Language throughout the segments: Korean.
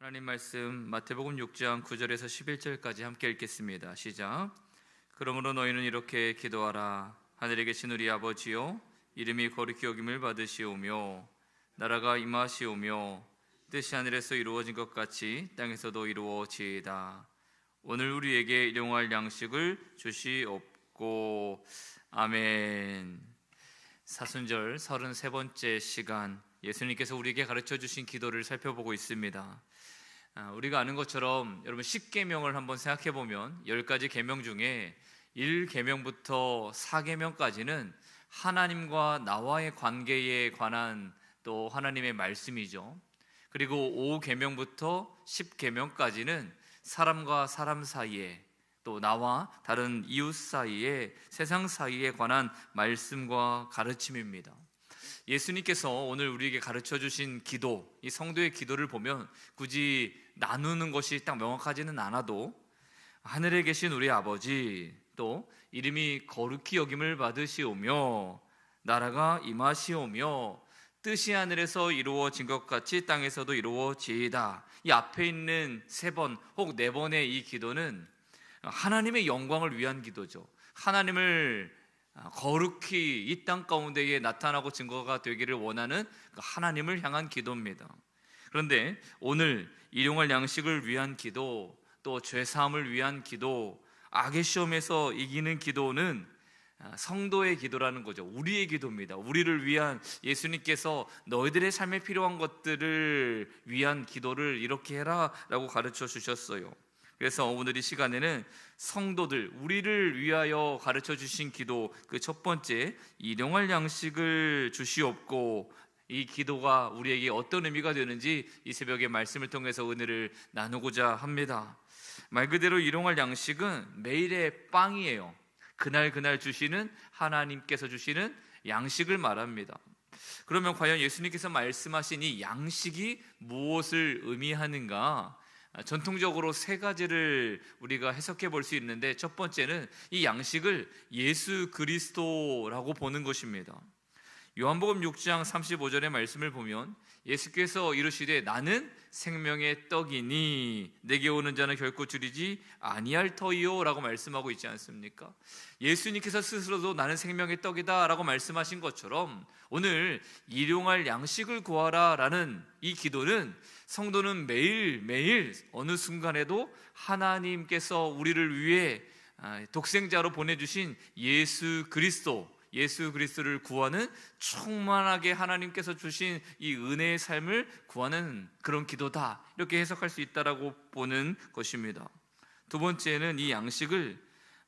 하나님 말씀 마태복음 6장 9절에서 11절까지 함께 읽겠습니다. 시작. 그러므로 너희는 이렇게 기도하라. 하늘에 계신 우리 아버지요, 이름이 거룩히 여김을 받으시오며 나라가 임하시오며 뜻이 하늘에서 이루어진 것 같이 땅에서도 이루어지이다. 오늘 우리에게 일용할 양식을 주시옵고. 아멘. 사순절 33번째 시간, 예수님께서 우리에게 가르쳐 주신 기도를 살펴보고 있습니다. 우리가 아는 것처럼 여러분 10계명을 한번 생각해 보면 10가지 계명 중에 1계명부터 4계명까지는 하나님과 나와의 관계에 관한 또 하나님의 말씀이죠. 그리고 5계명부터 10계명까지는 사람과 사람 사이에 또 나와 다른 이웃 사이에 세상 사이에 관한 말씀과 가르침입니다. 예수님께서 오늘 우리에게 가르쳐 주신 기도, 이 성도의 기도를 보면 굳이 나누는 것이 딱 명확하지는 않아도 하늘에 계신 우리 아버지, 또 이름이 거룩히 여김을 받으시오며 나라가 임하시오며 뜻이 하늘에서 이루어진 것 같이 땅에서도 이루어지이다. 이 앞에 있는 3번 혹 4번의 이 기도는 하나님의 영광을 위한 기도죠. 하나님을 거룩히 이 땅 가운데에 나타나고 증거가 되기를 원하는 하나님을 향한 기도입니다. 그런데 오늘 일용할 양식을 위한 기도, 또 죄사함을 위한 기도, 악의 시험에서 이기는 기도는 성도의 기도라는 거죠. 우리의 기도입니다. 우리를 위한, 예수님께서 너희들의 삶에 필요한 것들을 위한 기도를 이렇게 해라 라고 가르쳐 주셨어요. 그래서 오늘 이 시간에는 성도들, 우리를 위하여 가르쳐 주신 기도, 그 첫 번째, 일용할 양식을 주시옵고, 이 기도가 우리에게 어떤 의미가 되는지 이 새벽에 말씀을 통해서 은혜를 나누고자 합니다. 말 그대로 일용할 양식은 매일의 빵이에요. 그날 주시는, 하나님께서 주시는 양식을 말합니다. 그러면 과연 예수님께서 말씀하신 이 양식이 무엇을 의미하는가? 전통적으로 3가지를 우리가 해석해 볼 수 있는데, 첫 번째는 이 양식을 예수 그리스도라고 보는 것입니다. 요한복음 6장 35절의 말씀을 보면 예수께서 이르시되 나는 생명의 떡이니 내게 오는 자는 결코 줄이지 아니할 터이요 라고 말씀하고 있지 않습니까? 예수님께서 스스로도 나는 생명의 떡이다 라고 말씀하신 것처럼 오늘 일용할 양식을 구하라 라는 이 기도는 성도는 매일 어느 순간에도 하나님께서 우리를 위해 독생자로 보내주신 예수 그리스도를 구하는, 충만하게 하나님께서 주신 이 은혜의 삶을 구하는 그런 기도다, 이렇게 해석할 수 있다라고 보는 것입니다. 두 번째는 이 양식을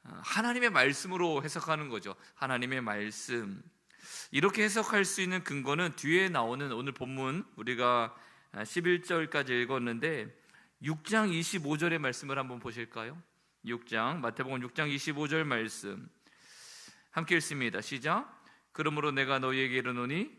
하나님의 말씀으로 해석하는 거죠. 하나님의 말씀. 이렇게 해석할 수 있는 근거는 뒤에 나오는 오늘 본문, 우리가 11절까지 읽었는데 6장 25절의 말씀을 한번 보실까요? 마태복음 6장 25절 말씀 함께 읽습니다. 시작. 그러므로 내가 너희에게 이르노니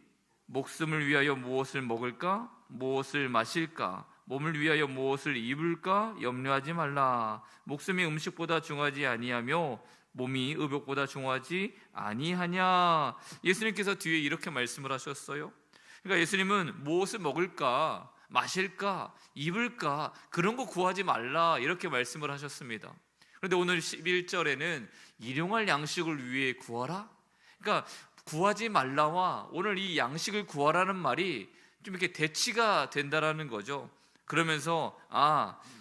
목숨을 위하여 무엇을 먹을까? 무엇을 마실까? 몸을 위하여 무엇을 입을까? 염려하지 말라. 목숨이 음식보다 중하지 아니하며 몸이 의복보다 중하지 아니하냐. 예수님께서 뒤에 이렇게 말씀을 하셨어요. 그러니까 예수님은 무엇을 먹을까? 마실까? 입을까? 그런 거 구하지 말라, 이렇게 말씀을 하셨습니다. 그런데 오늘 11절에는 일용할 양식을 위해 구하라? 그러니까 구하지 말라와 오늘 이 양식을 구하라는 말이 좀 이렇게 대치가 된다라는 거죠. 그러면서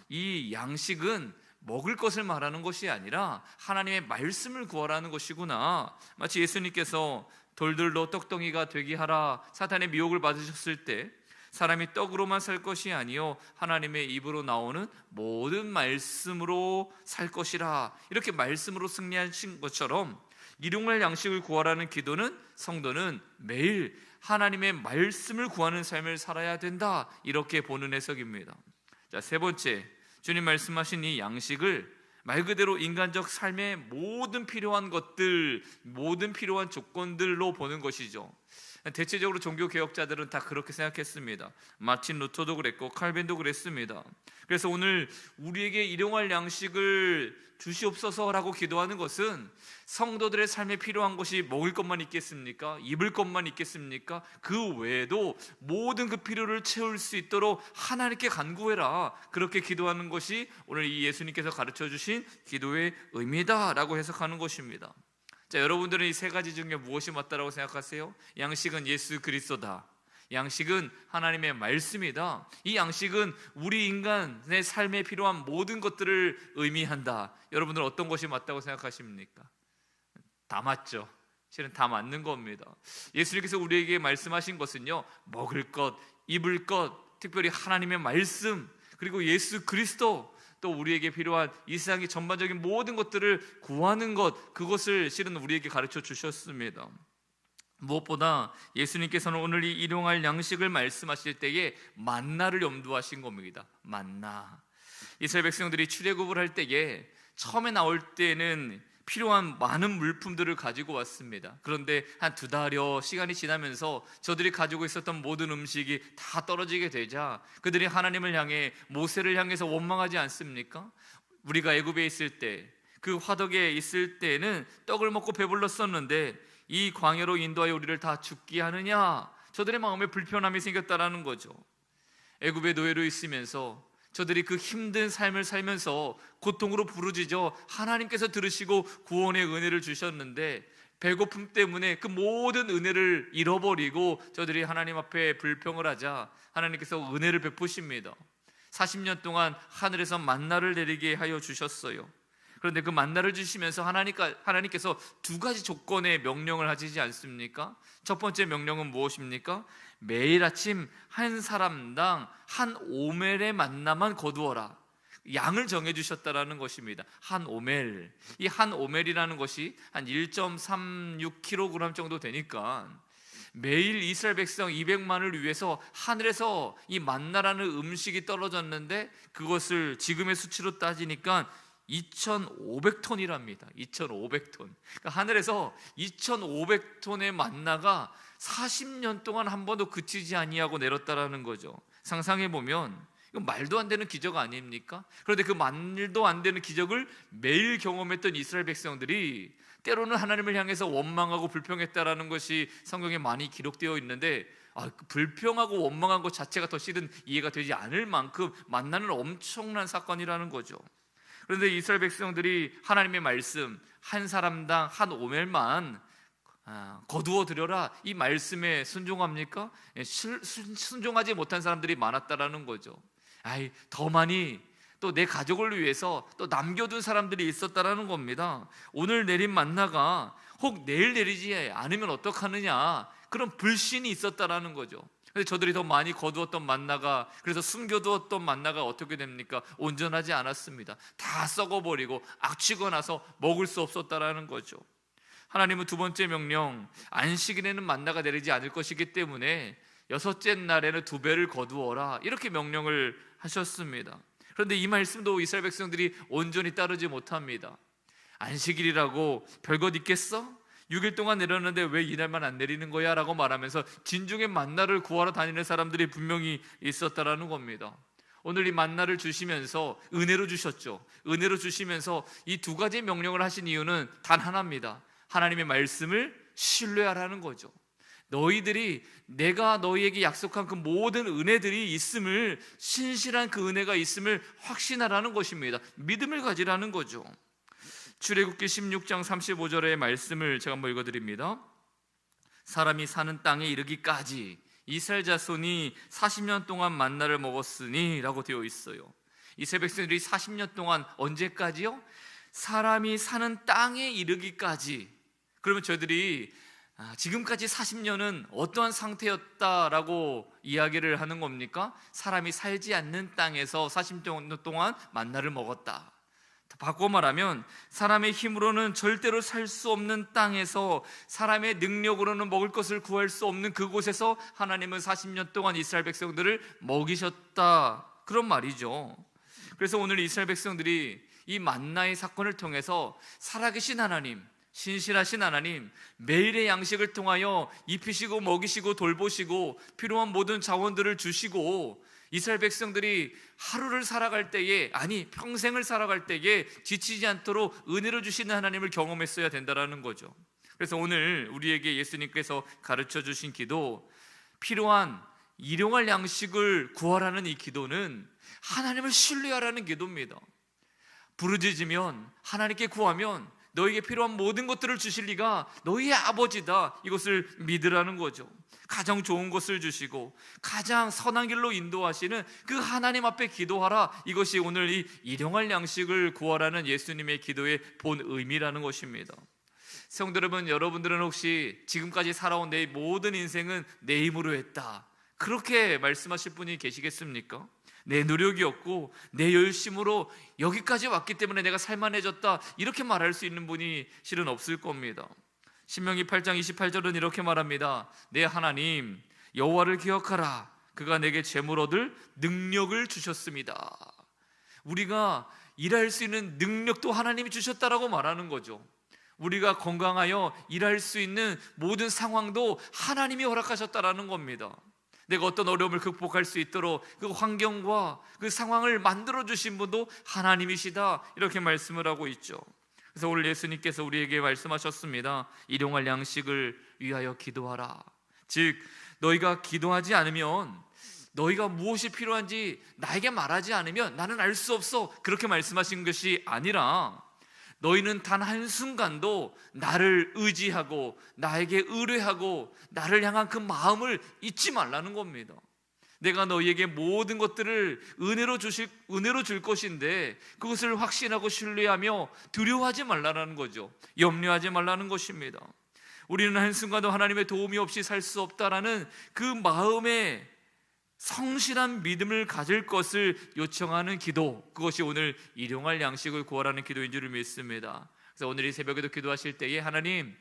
이 양식은 먹을 것을 말하는 것이 아니라 하나님의 말씀을 구하라는 것이구나. 마치 예수님께서 돌들로 떡덩이가 되게 하라, 사탄의 미혹을 받으셨을 때 사람이 떡으로만 살 것이 아니요 하나님의 입으로 나오는 모든 말씀으로 살 것이라, 이렇게 말씀으로 승리하신 것처럼 일용할 양식을 구하라는 기도는 성도는 매일 하나님의 말씀을 구하는 삶을 살아야 된다, 이렇게 보는 해석입니다. 자, 세 번째, 주님 말씀하신 이 양식을 말 그대로 인간적 삶의 모든 필요한 것들, 모든 필요한 조건들로 보는 것이죠. 대체적으로 종교개혁자들은 다 그렇게 생각했습니다. 마틴 루터도 그랬고 칼빈도 그랬습니다. 그래서 오늘 우리에게 일용할 양식을 주시옵소서라고 기도하는 것은 성도들의 삶에 필요한 것이 먹을 것만 있겠습니까? 입을 것만 있겠습니까? 그 외에도 모든 그 필요를 채울 수 있도록 하나님께 간구해라, 그렇게 기도하는 것이 오늘 이 예수님께서 가르쳐 주신 기도의 의미다라고 해석하는 것입니다. 자, 여러분들은 이 세 가지 중에 무엇이 맞다라고 생각하세요? 양식은 예수 그리스도다, 양식은 하나님의 말씀이다, 이 양식은 우리 인간의 삶에 필요한 모든 것들을 의미한다. 여러분들은 어떤 것이 맞다고 생각하십니까? 다 맞죠. 실은 다 맞는 겁니다. 예수님께서 우리에게 말씀하신 것은요, 먹을 것, 입을 것, 특별히 하나님의 말씀, 그리고 예수 그리스도, 또 우리에게 필요한 이 세상의 전반적인 모든 것들을 구하는 것, 그것을 실은 우리에게 가르쳐 주셨습니다. 무엇보다 예수님께서는 오늘 이 일용할 양식을 말씀하실 때에 만나를 염두하신 겁니다. 만나. 이스라엘 백성들이 출애굽을 할 때에 처음에 나올 때는 필요한 많은 물품들을 가지고 왔습니다. 그런데 한 2달여 시간이 지나면서 저들이 가지고 있었던 모든 음식이 다 떨어지게 되자 그들이 하나님을 향해, 모세를 향해서 원망하지 않습니까? 우리가 애굽에 있을 때, 그 화덕에 있을 때는 떡을 먹고 배불렀었는데 이 광야로 인도하여 우리를 다 죽게 하느냐? 저들의 마음에 불편함이 생겼다라는 거죠. 애굽의 노예로 있으면서 저들이 그 힘든 삶을 살면서 고통으로 부르짖어 하나님께서 들으시고 구원의 은혜를 주셨는데 배고픔 때문에 그 모든 은혜를 잃어버리고 저들이 하나님 앞에 불평을 하자 하나님께서 은혜를 베푸십니다. 40년 동안 하늘에서 만나를 내리게 하여 주셨어요. 그런데 그 만나를 주시면서 하나님께서 2가지 조건의 명령을 하시지 않습니까? 첫 번째 명령은 무엇입니까? 매일 아침 한 사람당 한 오멜의 만나만 거두어라. 양을 정해주셨다라는 것입니다. 한 오멜. 이 한 오멜이라는 것이 한 1.36kg 정도 되니까 매일 이스라엘 백성 200만을 위해서 하늘에서 이 만나라는 음식이 떨어졌는데 그것을 지금의 수치로 따지니까 2,500톤이랍니다. 2,500톤. 그러니까 하늘에서 2,500톤의 만나가 40년 동안 한 번도 그치지 아니하고 내렸다라는 거죠. 상상해 보면 이건 말도 안 되는 기적 아닙니까? 그런데 그 말도 안 되는 기적을 매일 경험했던 이스라엘 백성들이 때로는 하나님을 향해서 원망하고 불평했다라는 것이 성경에 많이 기록되어 있는데 불평하고 원망한 것 자체가 더 실은 이해가 되지 않을 만큼 만나는 엄청난 사건이라는 거죠. 그런데 이스라엘 백성들이 하나님의 말씀 한 사람당 한 오멜만 거두어 드려라, 이 말씀에 순종합니까? 순종하지 못한 사람들이 많았다라는 거죠. 더 많이 또 내 가족을 위해서 또 남겨둔 사람들이 있었다라는 겁니다. 오늘 내린 만나가 혹 내일 내리지 않으면 어떡하느냐, 그런 불신이 있었다라는 거죠. 근데 저들이 더 많이 거두었던 만나가, 그래서 숨겨두었던 만나가 어떻게 됩니까? 온전하지 않았습니다. 다 썩어버리고 악취가 나서 먹을 수 없었다라는 거죠. 하나님은 2번째 명령, 안식일에는 만나가 내리지 않을 것이기 때문에 6째 날에는 2배를 거두어라, 이렇게 명령을 하셨습니다. 그런데 이 말씀도 이스라엘 백성들이 온전히 따르지 못합니다. 안식일이라고 별것 있겠어? 6일 동안 내렸는데 왜 이날만 안 내리는 거야? 라고 말하면서 진중에 만나를 구하러 다니는 사람들이 분명히 있었다라는 겁니다. 오늘 이 만나를 주시면서 은혜로 주셨죠. 은혜로 주시면서 이 2가지 명령을 하신 이유는 단 하나입니다. 하나님의 말씀을 신뢰하라는 거죠. 너희들이 내가 너희에게 약속한 그 모든 은혜들이 있음을, 신실한 그 은혜가 있음을 확신하라는 것입니다. 믿음을 가지라는 거죠. 출애굽기 16장 35절의 말씀을 제가 한번 읽어드립니다. 사람이 사는 땅에 이르기까지 이스라엘 자손이 40년 동안 만나를 먹었으니 라고 되어 있어요. 이스라엘 백성들이 40년 동안 언제까지요? 사람이 사는 땅에 이르기까지. 그러면 저희들이 지금까지 40년은 어떠한 상태였다라고 이야기를 하는 겁니까? 사람이 살지 않는 땅에서 40년 동안 만나를 먹었다. 바꿔 말하면 사람의 힘으로는 절대로 살 수 없는 땅에서, 사람의 능력으로는 먹을 것을 구할 수 없는 그곳에서 하나님은 40년 동안 이스라엘 백성들을 먹이셨다, 그런 말이죠. 그래서 오늘 이스라엘 백성들이 이 만나의 사건을 통해서 살아계신 하나님, 신실하신 하나님, 매일의 양식을 통하여 입히시고 먹이시고 돌보시고 필요한 모든 자원들을 주시고 이스라엘 백성들이 하루를 살아갈 때에, 아니 평생을 살아갈 때에 지치지 않도록 은혜로 주시는 하나님을 경험했어야 된다라는 거죠. 그래서 오늘 우리에게 예수님께서 가르쳐 주신 기도, 필요한 일용할 양식을 구하라는 이 기도는 하나님을 신뢰하라는 기도입니다. 부르짖으면, 하나님께 구하면 너에게 필요한 모든 것들을 주실 리가 너희의 아버지다, 이것을 믿으라는 거죠. 가장 좋은 것을 주시고 가장 선한 길로 인도하시는 그 하나님 앞에 기도하라, 이것이 오늘 이 일용할 양식을 구하라는 예수님의 기도의 본 의미라는 것입니다. 성도 여러분, 여러분들은 혹시 지금까지 살아온 내 모든 인생은 내 힘으로 했다, 그렇게 말씀하실 분이 계시겠습니까? 내 노력이었고 내 열심으로 여기까지 왔기 때문에 내가 살만해졌다, 이렇게 말할 수 있는 분이 실은 없을 겁니다. 신명기 8장 28절은 이렇게 말합니다. 내 하나님 여호와를 기억하라, 그가 내게 재물 얻을 능력을 주셨습니다. 우리가 일할 수 있는 능력도 하나님이 주셨다라고 말하는 거죠. 우리가 건강하여 일할 수 있는 모든 상황도 하나님이 허락하셨다라는 겁니다. 내가 어떤 어려움을 극복할 수 있도록 그 환경과 그 상황을 만들어주신 분도 하나님이시다, 이렇게 말씀을 하고 있죠. 그래서 오늘 예수님께서 우리에게 말씀하셨습니다. 일용할 양식을 위하여 기도하라. 즉 너희가 기도하지 않으면, 너희가 무엇이 필요한지 나에게 말하지 않으면 나는 알 수 없어, 그렇게 말씀하신 것이 아니라 너희는 단 한순간도 나를 의지하고 나에게 의뢰하고 나를 향한 그 마음을 잊지 말라는 겁니다. 내가 너희에게 모든 것들을 은혜로 줄 것인데 그것을 확신하고 신뢰하며 두려워하지 말라는 거죠. 염려하지 말라는 것입니다. 우리는 한순간도 하나님의 도움이 없이 살 수 없다라는 그 마음에 성실한 믿음을 가질 것을 요청하는 기도, 그것이 오늘 일용할 양식을 구하라는 기도인 줄 믿습니다. 그래서 오늘 이 새벽에도 기도하실 때에, 하나님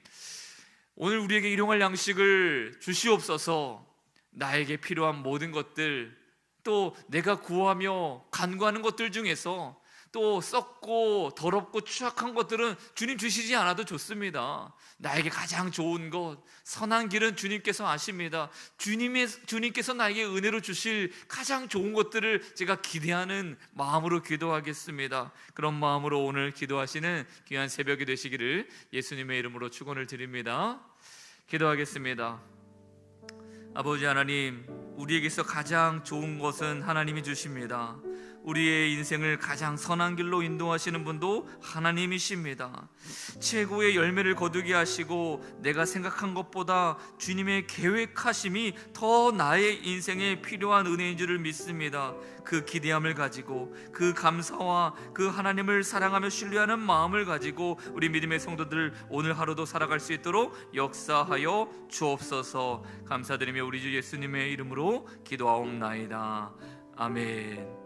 오늘 우리에게 일용할 양식을 주시옵소서, 나에게 필요한 모든 것들, 또 내가 구하며 간구하는 것들 중에서 또 썩고 더럽고 추악한 것들은 주님 주시지 않아도 좋습니다. 나에게 가장 좋은 것, 선한 길은 주님께서 아십니다. 주님께서 나에게 은혜로 주실 가장 좋은 것들을 제가 기대하는 마음으로 기도하겠습니다. 그런 마음으로 오늘 기도하시는 귀한 새벽이 되시기를 예수님의 이름으로 축원을 드립니다. 기도하겠습니다. 아버지 하나님, 우리에게서 가장 좋은 것은 하나님이 주십니다. 우리의 인생을 가장 선한 길로 인도하시는 분도 하나님이십니다. 최고의 열매를 거두게 하시고 내가 생각한 것보다 주님의 계획하심이 더 나의 인생에 필요한 은혜인 줄을 믿습니다. 그 기대함을 가지고, 그 감사와 그 하나님을 사랑하며 신뢰하는 마음을 가지고 우리 믿음의 성도들 오늘 하루도 살아갈 수 있도록 역사하여 주옵소서. 감사드리며 우리 주 예수님의 이름으로 기도하옵나이다. 아멘.